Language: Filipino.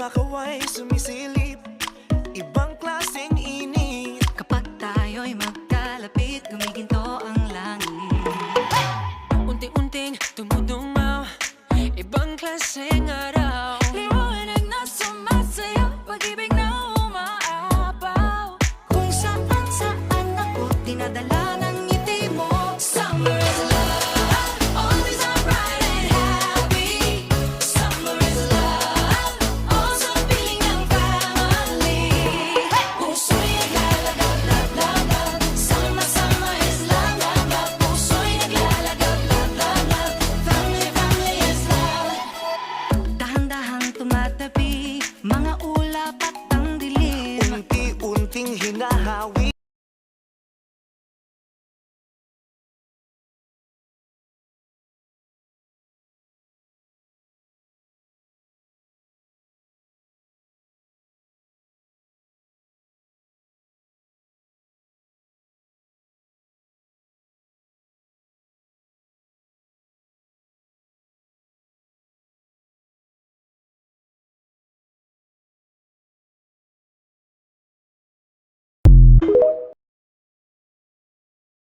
kumakaway, sumisilip, ibang klaseng init. Kapag tayo'y magkalapit, gumiginto ang langit. Unti-unting dumudungaw, ibang klaseng araw. Liwanag na sumasayaw, pag-ibig na umaapaw. Kung saan ako dinadala